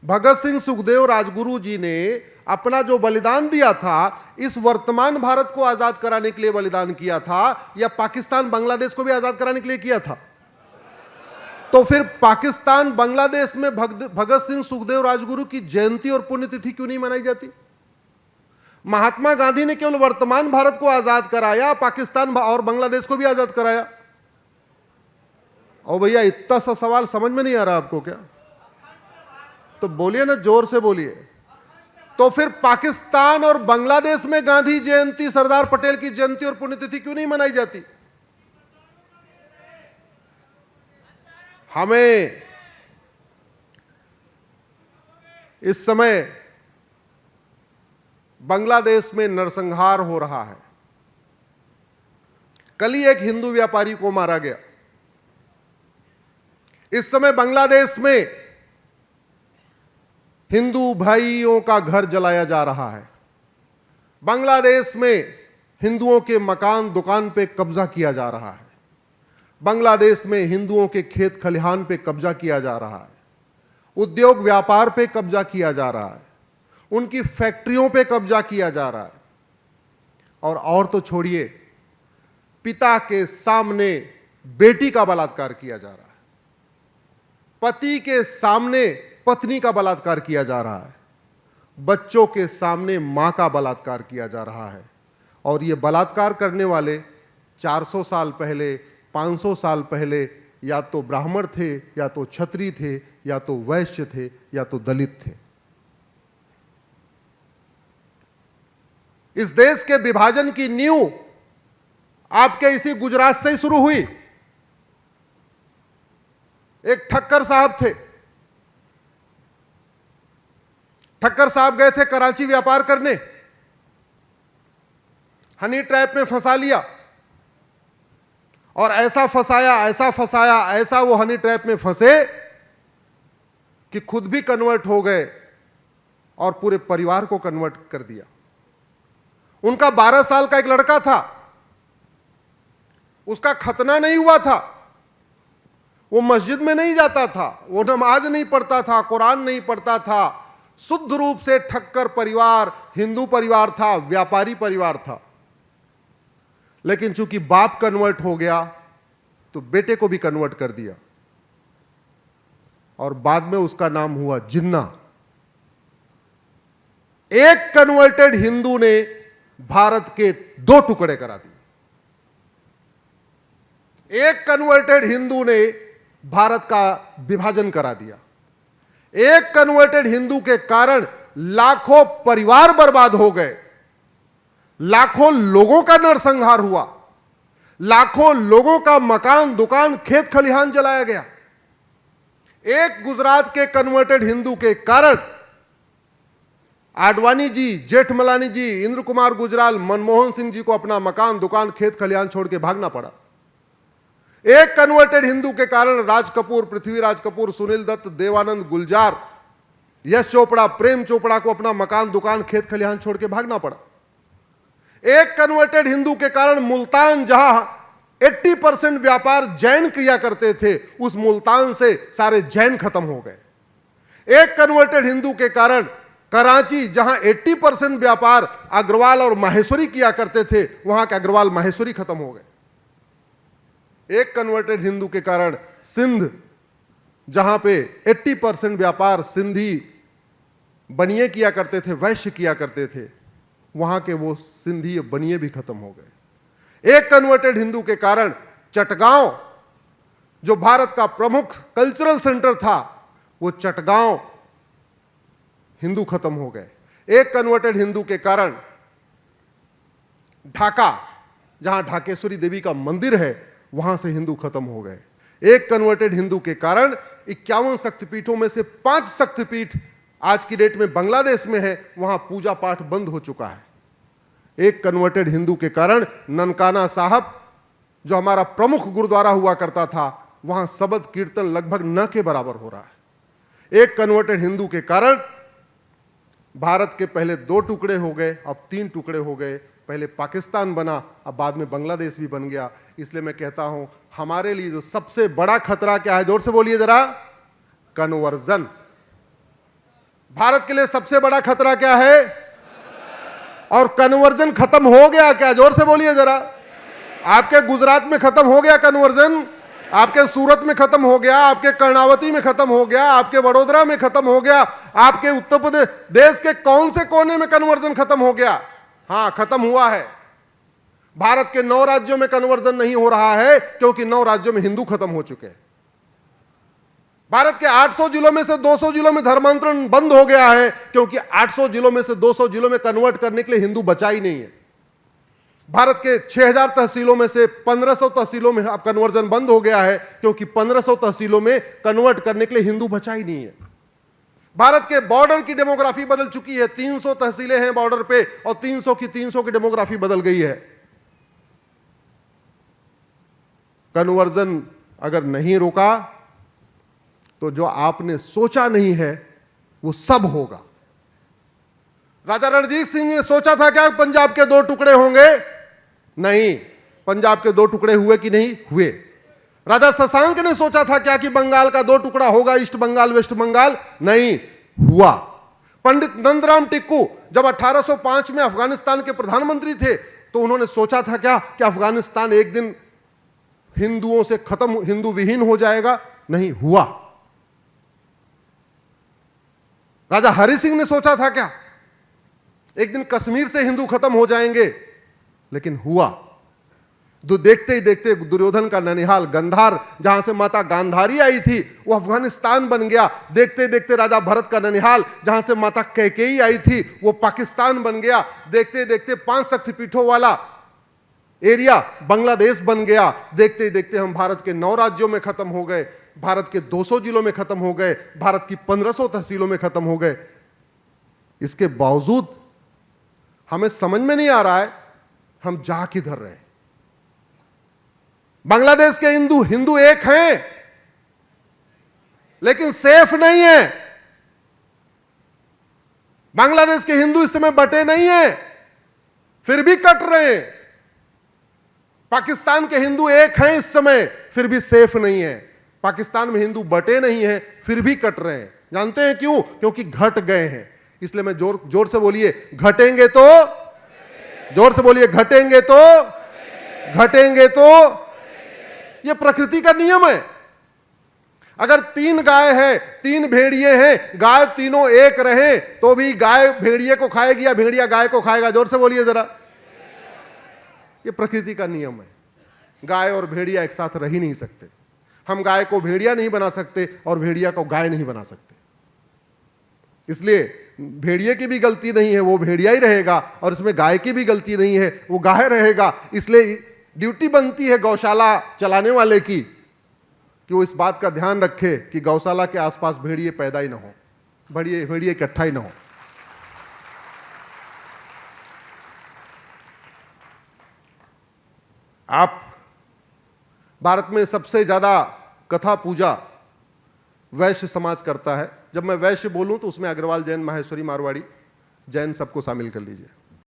भगत सिंह सुखदेव राजगुरु जी ने अपना जो बलिदान दिया था, इस वर्तमान भारत को आजाद कराने के लिए बलिदान किया था या पाकिस्तान बांग्लादेश को भी आजाद कराने के लिए किया था? तो फिर पाकिस्तान बांग्लादेश में भगत सिंह सुखदेव राजगुरु की जयंती और पुण्यतिथि क्यों नहीं मनाई जाती? महात्मा गांधी ने केवल वर्तमान भारत को आजाद कराया, पाकिस्तान और बांग्लादेश को भी आजाद कराया। और भैया इतना सा सवाल समझ में नहीं आ रहा आपको क्या? तो बोलिए ना, जोर से बोलिए। तो फिर पाकिस्तान और बांग्लादेश में गांधी जयंती, सरदार पटेल की जयंती और पुण्यतिथि क्यों नहीं मनाई जाती? हमें इस समय बांग्लादेश में नरसंहार हो रहा है। कल ही एक हिंदू व्यापारी को मारा गया। इस समय बांग्लादेश में हिंदू भाइयों का घर जलाया जा रहा है। बांग्लादेश में हिंदुओं के मकान दुकान पे कब्जा किया जा रहा है। बांग्लादेश में हिंदुओं के खेत खलिहान पे कब्जा किया जा रहा है। उद्योग व्यापार पे कब्जा किया जा रहा है। उनकी फैक्ट्रियों पे कब्जा किया जा रहा है। और तो छोड़िए, पिता के सामने बेटी का बलात्कार किया जा रहा है। पति के सामने पत्नी का बलात्कार किया जा रहा है। बच्चों के सामने मां का बलात्कार किया जा रहा है। और ये बलात्कार करने वाले 400 साल पहले, 500 साल पहले या तो ब्राह्मण थे, या तो क्षत्रिय थे, या तो वैश्य थे, या तो दलित थे। इस देश के विभाजन की नींव आपके इसी गुजरात से ही शुरू हुई। एक ठक्कर साहब थे। ठक्कर साहब गए थे कराची व्यापार करने, हनी ट्रैप में फंसा लिया और ऐसा फंसाया, ऐसा वो हनी ट्रैप में फंसे कि खुद भी कन्वर्ट हो गए और पूरे परिवार को कन्वर्ट कर दिया। उनका 12 साल का एक लड़का था, उसका खतना नहीं हुआ था। वो मस्जिद में नहीं जाता था, वो नमाज नहीं पढ़ता था, कुरान नहीं पढ़ता था। शुद्ध रूप से ठक्कर परिवार हिंदू परिवार था, व्यापारी परिवार था। लेकिन चूंकि बाप कन्वर्ट हो गया तो बेटे को भी कन्वर्ट कर दिया और बाद में उसका नाम हुआ जिन्ना। एक कन्वर्टेड हिंदू ने भारत के 2 टुकड़े करा दिए। एक कन्वर्टेड हिंदू ने भारत का विभाजन करा दिया। एक कन्वर्टेड हिंदू के कारण लाखों परिवार बर्बाद हो गए। लाखों लोगों का नरसंहार हुआ। लाखों लोगों का मकान दुकान खेत खलिहान जलाया गया। एक गुजरात के कन्वर्टेड हिंदू के कारण आडवाणी जी, जेठमलानी जी, इंद्र कुमार गुजराल, मनमोहन सिंह जी को अपना मकान दुकान खेत खलिहान छोड़ के भागना पड़ा। एक कन्वर्टेड हिंदू के कारण राज कपूर, पृथ्वीराज कपूर, सुनील दत्त, देवानंद गुलजार, यश चोपड़ा, प्रेम चोपड़ा को अपना मकान दुकान खेत खलिहान छोड़ के भागना पड़ा। एक कन्वर्टेड हिंदू के कारण मुल्तान, जहां 80% व्यापार जैन किया करते थे, उस मुल्तान से सारे जैन खत्म हो गए। एक कन्वर्टेड हिंदू के कारण कराची, जहां 80% व्यापार अग्रवाल और माहेश्वरी किया करते थे, वहां के अग्रवाल माहेश्वरी खत्म हो गए। एक कन्वर्टेड हिंदू के कारण सिंध, जहां पे 80% व्यापार सिंधी बनिए किया करते थे, वैश्य किया करते थे, वहां के वो सिंधी बनिए भी खत्म हो गए। एक कन्वर्टेड हिंदू के कारण चटगांव, जो भारत का प्रमुख कल्चरल सेंटर था, वो चटगांव हिंदू खत्म हो गए। एक कन्वर्टेड हिंदू के कारण ढाका, जहां ढाकेश्वरी देवी का मंदिर है, वहां से हिंदू खत्म हो गए। एक कन्वर्टेड हिंदू के कारण 51 शक्तिपीठों में से 5 शक्तिपीठ आज की डेट में बांग्लादेश में है, वहां पूजा पाठ बंद हो चुका है। एक कन्वर्टेड हिंदू के कारण ननकाना साहब, जो हमारा प्रमुख गुरुद्वारा हुआ करता था, वहां शबद कीर्तन लगभग न के बराबर हो रहा है। एक कन्वर्टेड हिंदू के कारण भारत के पहले 2 टुकड़े हो गए, अब 3 टुकड़े हो गए। पहले पाकिस्तान बना, अब बाद में बांग्लादेश भी बन गया। इसलिए मैं कहता हूं, हमारे लिए जो सबसे बड़ा खतरा क्या है, जोर से बोलिए जरा, कन्वर्जन। भारत के लिए सबसे बड़ा खतरा क्या है? और कन्वर्जन खत्म हो गया क्या? जोर से बोलिए जरा। आपके गुजरात में खत्म हो गया कन्वर्जन, आपके सूरत में खत्म हो गया, आपके कर्णावती में खत्म हो गया, आपके वडोदरा में खत्म हो गया, आपके उत्तर प्रदेश देश के कौन से कोने में कन्वर्जन खत्म हो गया? हां, खत्म हुआ है। भारत के 9 राज्यों में कन्वर्जन नहीं हो रहा है क्योंकि 9 राज्यों में हिंदू खत्म हो चुके हैं। भारत के 800 जिलों में से 200 जिलों में धर्मांतरण बंद हो गया है क्योंकि 800 जिलों में से 200 जिलों में कन्वर्ट करने के लिए हिंदू बचा ही नहीं है। भारत के 6000 तहसीलों में से 1500 तहसीलों में अब कन्वर्जन बंद हो गया है क्योंकि 1500 तहसीलों में कन्वर्ट करने के लिए हिंदू बचा ही नहीं है। भारत के बॉर्डर की डेमोग्राफी बदल चुकी है। 300 तहसीलें हैं बॉर्डर पे और 300 की डेमोग्राफी बदल गई है। कन्वर्जन अगर नहीं रोका तो जो आपने सोचा नहीं है वो सब होगा। राजा रणजीत सिंह ने सोचा था क्या पंजाब के 2 टुकड़े होंगे? नहीं। पंजाब के 2 टुकड़े हुए कि नहीं हुए? राजा शशांक ने सोचा था क्या कि बंगाल का 2 टुकड़ा होगा, ईस्ट बंगाल वेस्ट बंगाल? नहीं हुआ। पंडित नंदराम टिक्कू जब 1805 में अफगानिस्तान के प्रधानमंत्री थे तो उन्होंने सोचा था क्या कि अफगानिस्तान एक दिन हिंदुओं से खत्म, हिंदू विहीन हो जाएगा? नहीं हुआ। राजा हरि सिंह ने सोचा था क्या एक दिन कश्मीर से हिंदू खत्म हो जाएंगे? लेकिन हुआ। देखते ही देखते दुर्योधन का ननिहाल गंधार, जहां से माता गांधारी आई थी, वो अफगानिस्तान बन गया। देखते देखते राजा भरत का ननिहाल, जहां से माता कैकेयी आई थी, वो पाकिस्तान बन गया। देखते देखते 5 शक्तिपीठों वाला एरिया बांग्लादेश बन गया। देखते देखते हम भारत के 9 राज्यों में खत्म हो गए, भारत के 200 जिलों में खत्म हो गए, भारत की 1500 तहसीलों में खत्म हो गए। इसके बावजूद हमें समझ में नहीं आ रहा है हम जा किधर रहे। बांग्लादेश के हिंदू एक हैं लेकिन सेफ नहीं है। बांग्लादेश के हिंदू इस समय बटे नहीं है, फिर भी कट रहे हैं। पाकिस्तान के हिंदू एक हैं इस समय, फिर भी सेफ नहीं है। पाकिस्तान में हिंदू बटे नहीं हैं, फिर भी कट रहे हैं। जानते हैं क्यों? क्योंकि घट गए हैं। इसलिए मैं जोर से बोलिए, घटेंगे तो, जोर से बोलिए, घटेंगे तो, घटेंगे तो। यह प्रकृति का नियम है। अगर 3 गाय है, 3 भेड़िए हैं, गाय तीनों एक रहे तो भी गाय भेड़िए को खाएगी या भेड़िया गाय को खाएगा? जोर से बोलिए जरा। यह प्रकृति का नियम है। गाय और भेड़िया एक साथ रह ही नहीं सकते। हम गाय को भेड़िया नहीं बना सकते और भेड़िया को गाय नहीं बना सकते। इसलिए भेड़िए की भी गलती नहीं है, वो भेड़िया ही रहेगा, और इसमें गाय की भी गलती नहीं है, वो गाय रहेगा। इसलिए ड्यूटी बनती है गौशाला चलाने वाले की कि वो इस बात का ध्यान रखे कि गौशाला के आसपास भेड़िए पैदा ही ना हो, भेड़िए इकट्ठा ही ना हो। आप भारत में सबसे ज्यादा कथा पूजा वैश्य समाज करता है। जब मैं वैश्य बोलूं तो उसमें अग्रवाल, जैन, माहेश्वरी, मारवाड़ी, जैन सबको शामिल कर लीजिए।